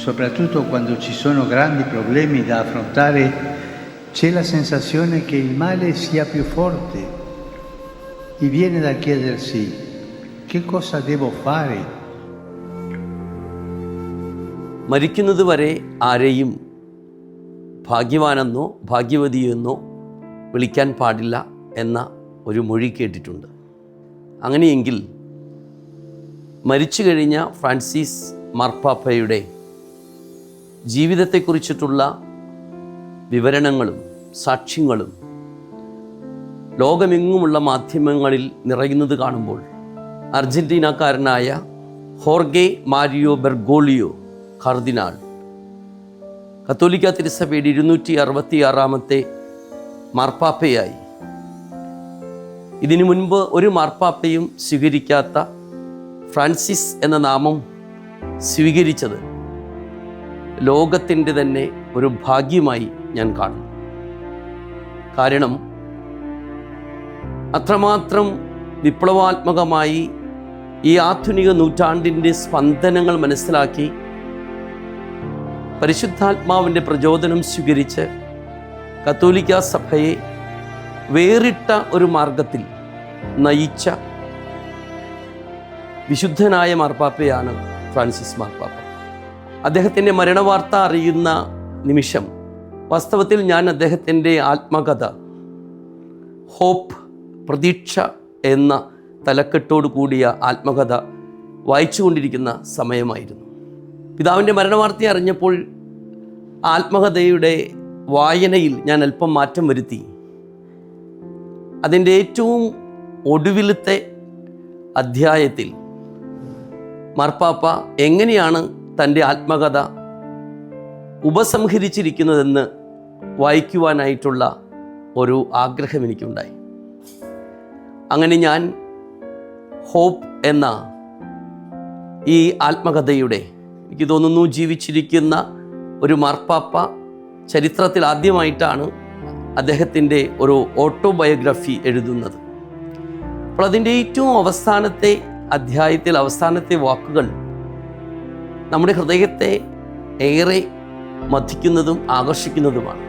soprattutto quando ci sono grandi problemi da affrontare, c'è la sensazione che il male sia più forte e viene da chiedersi che cosa devo fare. മരിക്കുന്നതുവരെ ആരെയും ഭാഗ്യവാനെന്നോ ഭാഗ്യവതിയെന്നോ വിളിക്കാൻ പാടില്ല എന്ന ഒരു മൊഴി കേട്ടിട്ടുണ്ട്. അങ്ങനെയെങ്കിൽ മരിച്ചു കഴിഞ്ഞ ഫ്രാൻസിസ് മാർപ്പാപ്പയുടെ ജീവിതത്തെക്കുറിച്ചിട്ടുള്ള വിവരണങ്ങളും സാക്ഷ്യങ്ങളും ലോകമെങ്ങുമുള്ള മാധ്യമങ്ങളിൽ നിറയുന്നത് കാണുമ്പോൾ അർജൻറ്റീനക്കാരനായ ഹോർഗെ മാരിയോ ബെർഗോളിയോ കർദിനാൾ കത്തോലിക്ക തിരുസഭയുടെ 266-ാമത്തെ മാർപ്പാപ്പയായി. ഇതിനു മുൻപ് ഒരു മാർപ്പാപ്പയും സ്വീകരിക്കാത്ത ഫ്രാൻസിസ് എന്ന നാമം സ്വീകരിച്ചത് ലോകത്തിൻ്റെ തന്നെ ഒരു ഭാഗ്യമായി ഞാൻ കാണുന്നു. കാരണം അത്രമാത്രം വിപ്ലവാത്മകമായി ഈ ആധുനിക നൂറ്റാണ്ടിൻ്റെ സ്പന്ദനങ്ങൾ മനസ്സിലാക്കി പരിശുദ്ധാത്മാവിൻ്റെ പ്രചോദനം സ്വീകരിച്ച് കത്തോലിക്ക സഭയെ വേറിട്ട ഒരു മാർഗത്തിൽ നയിച്ച വിശുദ്ധനായ മാർപ്പാപ്പയാണ് ഫ്രാൻസിസ് മാർപ്പാപ്പ. അദ്ദേഹത്തിൻ്റെ മരണവാർത്ത അറിയുന്ന നിമിഷം വാസ്തവത്തിൽ ഞാൻ അദ്ദേഹത്തിൻ്റെ ആത്മകഥ ഹോപ്പ്, പ്രതീക്ഷ എന്ന തലക്കെട്ടോടു കൂടിയ ആത്മകഥ വായിച്ചു കൊണ്ടിരിക്കുന്ന സമയമായിരുന്നു. പിതാവിൻ്റെ മരണവാർത്ത അറിഞ്ഞപ്പോൾ ആത്മകഥയുടെ വായനയിൽ ഞാൻ അല്പം മാറ്റം വരുത്തി. അതിൻ്റെ ഏറ്റവും ഒടുവിലത്തെ അധ്യായത്തിൽ മാർപ്പാപ്പ എങ്ങനെയാണ് തൻ്റെ ആത്മകഥ ഉപസംഹരിച്ചിരിക്കുന്നതെന്ന് വായിക്കുവാനായിട്ടുള്ള ഒരു ആഗ്രഹം എനിക്കുണ്ടായി. അങ്ങനെ ഞാൻ ഹോപ്പ് എന്ന ഈ ആത്മകഥയുടെ, എനിക്ക് തോന്നുന്നു ജീവിച്ചിരിക്കുന്ന ഒരു മാർപ്പാപ്പ ചരിത്രത്തിൽ ആദ്യമായിട്ടാണ് അദ്ദേഹത്തിൻ്റെ ഒരു ഓട്ടോബയോഗ്രഫി എഴുതുന്നത്. അപ്പോൾ അതിൻ്റെ ഏറ്റവും അവസാനത്തെ അധ്യായത്തിൽ അവസാനത്തെ വാക്കുകൾ നമ്മുടെ ഹൃദയത്തെ ഏറെ മഥിക്കുന്നതും ആകർഷിക്കുന്നതുമാണ്.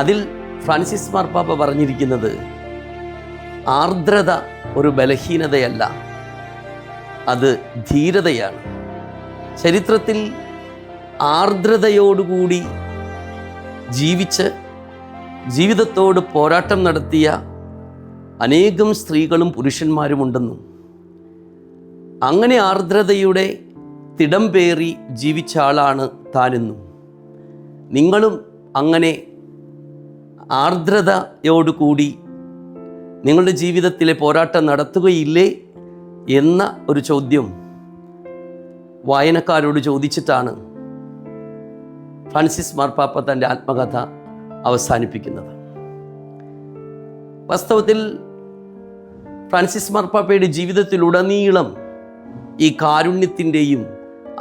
അതിൽ ഫ്രാൻസിസ് മാർപ്പാപ്പ പറഞ്ഞിരിക്കുന്നത് ആർദ്രത ഒരു ബലഹീനതയല്ല, അത് ധീരതയാണ്. ചരിത്രത്തിൽ ആർദ്രതയോടുകൂടി ജീവിച്ച് ജീവിതത്തോട് പോരാട്ടം നടത്തിയ അനേകം സ്ത്രീകളും പുരുഷന്മാരുമുണ്ടെന്നും അങ്ങനെ ആർദ്രതയുടെ തിടം പേറി ജീവിച്ച ആളാണ് താനെന്നും നിങ്ങളും അങ്ങനെ ആർദ്രതയോടുകൂടി നിങ്ങളുടെ ജീവിതത്തിലെ പോരാട്ടം നടത്തുകയില്ലേ എന്ന ഒരു ചോദ്യം വായനക്കാരോട് ചോദിച്ചിട്ടാണ് ഫ്രാൻസിസ് മാർപ്പാപ്പ തൻ്റെ ആത്മകഥ അവസാനിപ്പിക്കുന്നത്. വാസ്തവത്തിൽ ഫ്രാൻസിസ് മാർപ്പാപ്പയുടെ ജീവിതത്തിലുടനീളം ഈ കാരുണ്യത്തിൻ്റെയും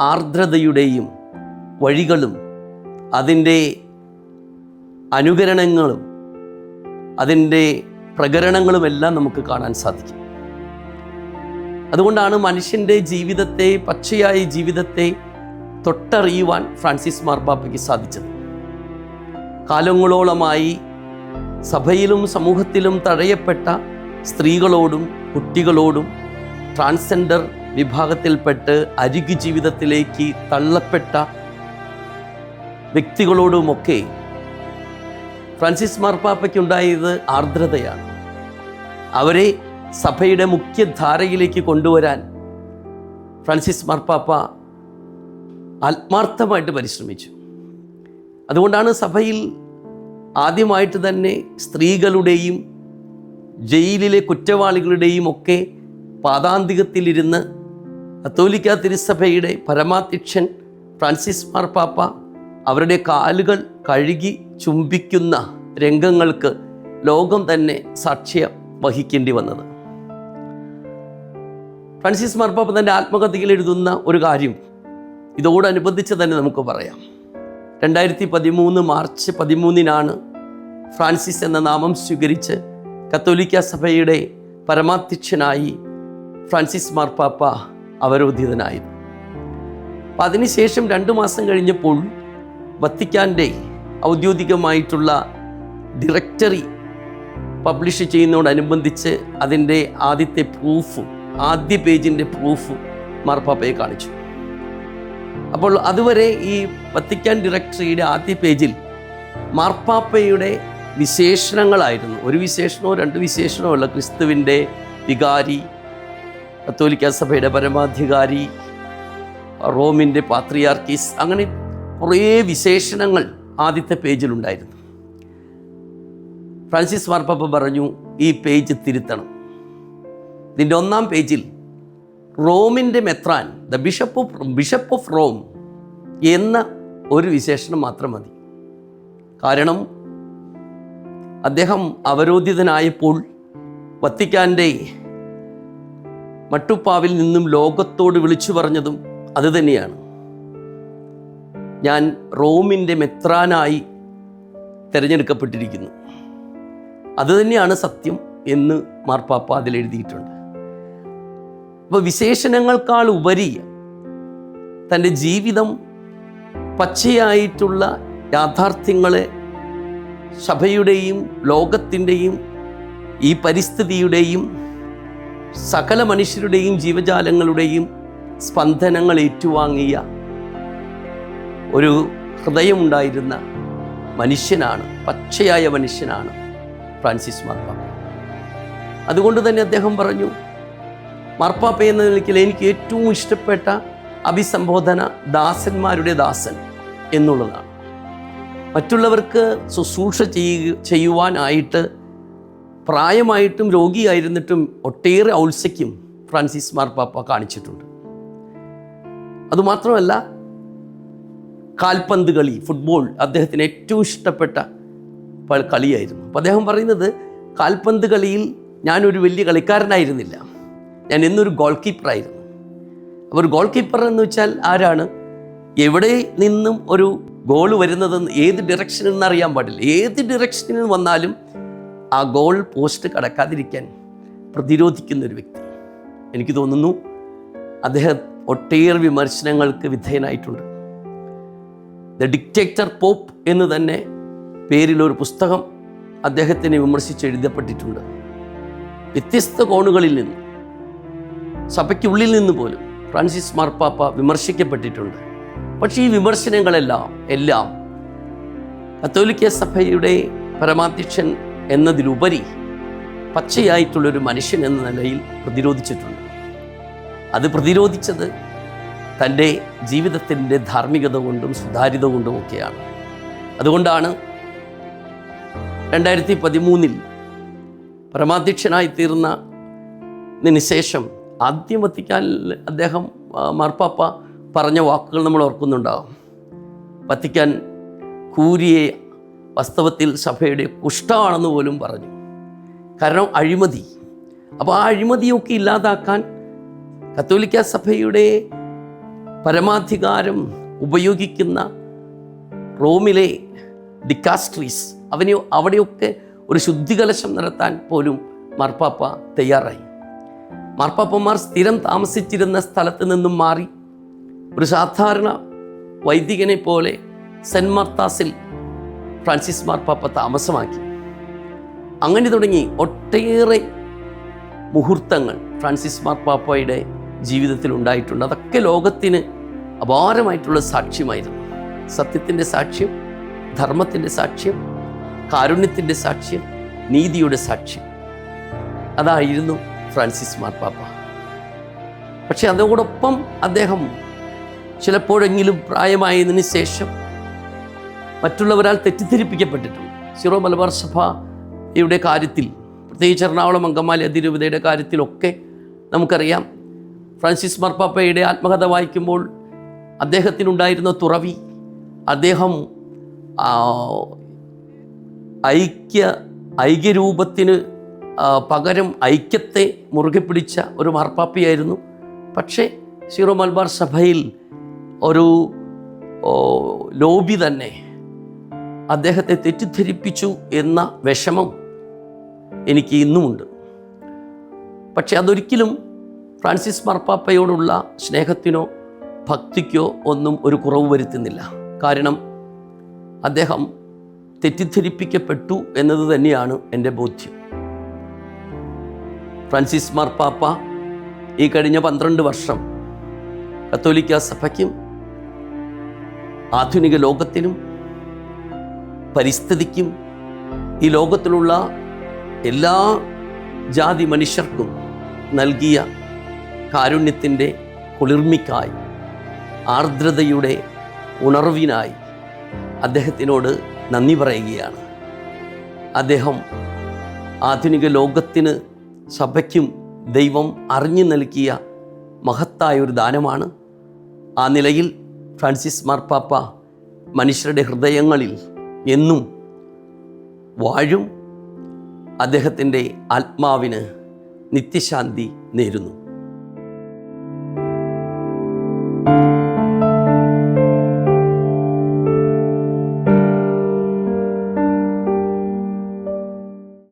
ആർദ്രതയുടെയും വഴികളും അതിൻ്റെ അനുകരണങ്ങളും അതിൻ്റെ പ്രകരണങ്ങളുമെല്ലാം നമുക്ക് കാണാൻ സാധിക്കും. അതുകൊണ്ടാണ് മനുഷ്യൻ്റെ ജീവിതത്തെ, പച്ചയായ ജീവിതത്തെ തൊട്ടറിയുവാൻ ഫ്രാൻസിസ് മാർപ്പാപ്പയ്ക്ക് സാധിച്ചത്. കാലങ്ങളോളമായി സഭയിലും സമൂഹത്തിലും തഴയപ്പെട്ട സ്ത്രീകളോടും കുട്ടികളോടും ട്രാൻസ്ജെൻഡർ വിഭാഗത്തിൽപ്പെട്ട് അരികു ജീവിതത്തിലേക്ക് തള്ളപ്പെട്ട വ്യക്തികളോടുമൊക്കെ ഫ്രാൻസിസ് മാർപ്പാപ്പയ്ക്കുണ്ടായത് ആർദ്രതയാണ്. അവരെ സഭയുടെ മുഖ്യധാരയിലേക്ക് കൊണ്ടുവരാൻ ഫ്രാൻസിസ് മാർപ്പാപ്പ ആത്മാർത്ഥമായിട്ട് പരിശ്രമിച്ചു. അതുകൊണ്ടാണ് സഭയിൽ ആദ്യമായിട്ട് തന്നെ സ്ത്രീകളുടെയും ജയിലിലെ കുറ്റവാളികളുടെയും ഒക്കെ പാദാന്തികത്തിലിരുന്ന് കത്തോലിക്ക തിരുസഭയുടെ പരമാധ്യക്ഷൻ ഫ്രാൻസിസ് മാർപ്പാപ്പ അവരുടെ കാലുകൾ കഴുകി ചുംബിക്കുന്ന രംഗങ്ങൾക്ക് ലോകം തന്നെ സാക്ഷ്യം വഹിക്കേണ്ടി വന്നത്. ഫ്രാൻസിസ് മാർപ്പാപ്പ തൻ്റെ ആത്മകഥയിൽ എഴുതുന്ന ഒരു കാര്യം ഇതോടനുബന്ധിച്ച് തന്നെ നമുക്ക് പറയാം. 2013 മാർച്ച് 13 ഫ്രാൻസിസ് എന്ന നാമം സ്വീകരിച്ച് കത്തോലിക്ക സഭയുടെ പരമാധ്യക്ഷനായി ഫ്രാൻസിസ് മാർപ്പാപ്പ അവരോധിതനായത്. അപ്പം അതിനുശേഷം 2 മാസം കഴിഞ്ഞപ്പോൾ വത്തിക്കാൻ്റെ ഔദ്യോഗികമായിട്ടുള്ള ഡയറക്ടറി പബ്ലിഷ് ചെയ്യുന്നതോടനുബന്ധിച്ച് അതിൻ്റെ ആദ്യ പേജിൻ്റെ പ്രൂഫ് മാർപ്പാപ്പയെ കാണിച്ചു. അപ്പോൾ അതുവരെ ഈ വത്തിക്കാൻ ഡയറക്ടറിയുടെ ആദ്യ പേജിൽ മാർപ്പാപ്പയുടെ വിശേഷണങ്ങളായിരുന്നു. ഒരു വിശേഷണമോ 2 വിശേഷണമോ അല്ല. ക്രിസ്തുവിൻ്റെ വികാരി, കത്തോലിക്ക സഭയുടെ പരമാധികാരി, റോമിൻ്റെ പാത്രിയാർക്കീസ്, അങ്ങനെ കുറേ വിശേഷണങ്ങൾ ആദ്യത്തെ പേജിലുണ്ടായിരുന്നു. ഫ്രാൻസിസ് മാർപ്പാപ്പ പറഞ്ഞു, ഈ പേജ് തിരുത്തണം. ഇതിൻ്റെ 1-ാം പേജിൽ റോമിൻ്റെ മെത്രാൻ, ദ ബിഷപ്പ് ഓഫ് റോം എന്ന ഒരു വിശേഷണം മാത്രം മതി. കാരണം അദ്ദേഹം അവരോധിതനായപ്പോൾ വത്തിക്കാൻ്റെ മട്ടുപ്പാവിൽ നിന്നും ലോകത്തോട് വിളിച്ചു പറഞ്ഞതും അതുതന്നെയാണ്. ഞാൻ റോമിൻ്റെ മെത്രാനായി തിരഞ്ഞെടുക്കപ്പെട്ടിരിക്കുന്നു, അതുതന്നെയാണ് സത്യം എന്ന് മാർപ്പാപ്പ അതിലെഴുതിയിട്ടുണ്ട്. അപ്പോൾ വിശേഷണങ്ങൾക്കാൾ ഉപരി തൻ്റെ ജീവിതം പച്ചയായിട്ടുള്ള യാഥാർത്ഥ്യങ്ങളെ സഭയുടെയും ലോകത്തിൻ്റെയും ഈ പരിസ്ഥിതിയുടെയും സകല മനുഷ്യരുടെയും ജീവജാലങ്ങളുടെയും സ്പന്ദനങ്ങൾ ഏറ്റുവാങ്ങിയ ഒരു ഹൃദയമുണ്ടായിരുന്ന മനുഷ്യനാണ്, പച്ചയായ മനുഷ്യനാണ് ഫ്രാൻസിസ് മാർപ്പാപ്പ. അതുകൊണ്ട് തന്നെ അദ്ദേഹം പറഞ്ഞു, മാർപ്പാപ്പ എന്ന നിലയ്ക്ക് എനിക്ക് ഏറ്റവും ഇഷ്ടപ്പെട്ട അഭിസംബോധന ദാസന്മാരുടെ ദാസൻ എന്നുള്ളതാണ്. മറ്റുള്ളവർക്ക് ശുശ്രൂഷ ചെയ്യുവാനായിട്ട് പ്രായമായിട്ടും രോഗിയായിരുന്നിട്ടും ഒട്ടേറെ ഔത്സുക്യം ഫ്രാൻസിസ് മാർപ്പാപ്പ കാണിച്ചിട്ടുണ്ട്. അതുമാത്രമല്ല, കാൽപന്ത് കളി, ഫുട്ബോൾ അദ്ദേഹത്തിന് ഏറ്റവും ഇഷ്ടപ്പെട്ട കളിയായിരുന്നു. അപ്പോൾ അദ്ദേഹം പറയുന്നത്, കാൽപന്ത് കളിയിൽ ഞാനൊരു വലിയ കളിക്കാരനായിരുന്നില്ല, ഞാൻ എന്നൊരു ഗോൾ കീപ്പറായിരുന്നു. അപ്പോൾ ഒരു ഗോൾ കീപ്പർ എന്ന് വെച്ചാൽ ആരാണ്? എവിടെ നിന്നും ഒരു ഗോൾ വരുന്നതെന്ന് ഏത് ഡിറക്ഷനിൽ നിന്ന് അറിയാൻ പാടില്ല. ഏത് ഡിറക്ഷനിൽ വന്നാലും ആ ഗോൾ പോസ്റ്റ് കടക്കാതിരിക്കാൻ പ്രതിരോധിക്കുന്ന ഒരു വ്യക്തി. എനിക്ക് തോന്നുന്നു അദ്ദേഹം ഒട്ടേറെ വിമർശനങ്ങൾക്ക് വിധേയനായിട്ടുണ്ട്. ദ ഡിക്റ്റേറ്റർ പോപ്പ് എന്ന് തന്നെ പേരിലൊരു പുസ്തകം അദ്ദേഹത്തിനെ വിമർശിച്ച് എഴുതപ്പെട്ടിട്ടുണ്ട്. വ്യത്യസ്ത കോണുകളിൽ നിന്ന്, സഭയ്ക്കുള്ളിൽ നിന്ന് പോലും ഫ്രാൻസിസ് മാർപ്പാപ്പ വിമർശിക്കപ്പെട്ടിട്ടുണ്ട്. പക്ഷേ ഈ വിമർശനങ്ങളെല്ലാം കത്തോലിക്ക സഭയുടെ പരമാധ്യക്ഷൻ എന്നതിലുപരി പച്ചയായിട്ടുള്ളൊരു മനുഷ്യൻ എന്ന നിലയിൽ പ്രതിരോധിച്ചിട്ടുണ്ട്. അത് പ്രതിരോധിച്ചത് തൻ്റെ ജീവിതത്തിൻ്റെ ധാർമ്മികത കൊണ്ടും സുതാര്യത കൊണ്ടുമൊക്കെയാണ്. അതുകൊണ്ടാണ് 2013 പരമാധ്യക്ഷനായി തീർന്നതിന് ശേഷം ആദ്യം വത്തിക്കാനിൽ അദ്ദേഹം മാർപ്പാപ്പ പറഞ്ഞ വാക്കുകൾ നമ്മൾ ഓർക്കുന്നുണ്ടാകും. വത്തിക്കാൻ കൂരിയെ വാസ്തവത്തിൽ സഭയുടെ കുഷ്ഠമാണെന്ന് പോലും പറഞ്ഞു. കാരണം അഴിമതി. അപ്പോൾ ആ അഴിമതിയൊക്കെ ഇല്ലാതാക്കാൻ കത്തോലിക്ക സഭയുടെ പരമാധികാരം ഉപയോഗിക്കുന്ന റോമിലെ ഡിക്കാസ്ട്രീസ് അവിടെയൊക്കെ ഒരു ശുദ്ധികലശം നടത്താൻ പോലും മാർപ്പാപ്പ തയ്യാറായി. മാർപ്പാപ്പന്മാർ സ്ഥിരം താമസിച്ചിരുന്ന സ്ഥലത്ത് നിന്നും മാറി ഒരു സാധാരണ വൈദികനെ പോലെ സെൻറ്റ് മാർത്താസിൽ ഫ്രാൻസിസ് മാർപ്പാപ്പ താമസമാക്കി. അങ്ങനെ തുടങ്ങി ഒട്ടേറെ മുഹൂർത്തങ്ങൾ ഫ്രാൻസിസ് മാർപ്പാപ്പയുടെ ജീവിതത്തിൽ ഉണ്ടായിട്ടുണ്ട്. അതൊക്കെ ലോകത്തിന് അപാരമായിട്ടുള്ള സാക്ഷ്യമായിരുന്നു. സത്യത്തിൻ്റെ സാക്ഷ്യം, ധർമ്മത്തിൻ്റെ സാക്ഷ്യം, കാരുണ്യത്തിൻ്റെ സാക്ഷ്യം, നീതിയുടെ സാക്ഷ്യം. അതായിരുന്നു ഫ്രാൻസിസ് മാർപ്പാപ്പ. പക്ഷെ അതോടൊപ്പം അദ്ദേഹം ചിലപ്പോഴെങ്കിലും പ്രായമായതിനു ശേഷം മറ്റുള്ളവരാൽ തെറ്റിദ്ധരിപ്പിക്കപ്പെട്ടിട്ടുണ്ട്. സിറോ മലബാർ സഭയുടെ കാര്യത്തിൽ, പ്രത്യേകിച്ച് എറണാകുളം അങ്കമാലി അതിരൂപതയുടെ കാര്യത്തിലൊക്കെ നമുക്കറിയാം. ഫ്രാൻസിസ് മാർപ്പാപ്പയുടെ ആത്മകഥ വായിക്കുമ്പോൾ അദ്ദേഹത്തിനുണ്ടായിരുന്ന തുറവി, അദ്ദേഹം ഐക്യരൂപത്തിന് പകരം ഐക്യത്തെ മുറുകെ പിടിച്ച ഒരു മാർപ്പാപ്പയായിരുന്നു. പക്ഷേ സീറോ മലബാർ സഭയിൽ ഒരു ലോബി തന്നെ അദ്ദേഹത്തെ തെറ്റിദ്ധരിപ്പിച്ചു എന്ന വിഷമം എനിക്ക് ഇന്നുമുണ്ട്. പക്ഷെ അതൊരിക്കലും ഫ്രാൻസിസ് മാർപ്പാപ്പയോടുള്ള സ്നേഹത്തിനോ ഭക്തിക്കോ ഒന്നും ഒരു കുറവ് വരുത്തുന്നില്ല. കാരണം അദ്ദേഹം തെറ്റിദ്ധരിപ്പിക്കപ്പെട്ടു എന്നത് തന്നെയാണ് എൻ്റെ ബോധ്യം. ഫ്രാൻസിസ് മാർപ്പാപ്പ ഈ കഴിഞ്ഞ 12 വർഷം കത്തോലിക്ക സഭയ്ക്കും ആധുനിക ലോകത്തിനും പരിസ്ഥിതിക്കും ഈ ലോകത്തിലുള്ള എല്ലാ ജാതി മനുഷ്യർക്കും നൽകിയ കാരുണ്യത്തിൻ്റെ കുളിർമിക്കായി, ആർദ്രതയുടെ ഉണർവിനായി അദ്ദേഹത്തിനോട് നന്ദി പറയുകയാണ്. അദ്ദേഹം ആധുനിക ലോകത്തിന്, സഭയ്ക്കും ദൈവം അറിഞ്ഞു നൽകിയ മഹത്തായ ഒരു ദാനമാണ്. ആ നിലയിൽ ഫ്രാൻസിസ് മാർപ്പാപ്പ മനുഷ്യരുടെ ഹൃദയങ്ങളിൽ എന്നും വാഴും. അദ്ദേഹത്തിൻ്റെ ആത്മാവിന് നിത്യശാന്തി നേരുന്നു.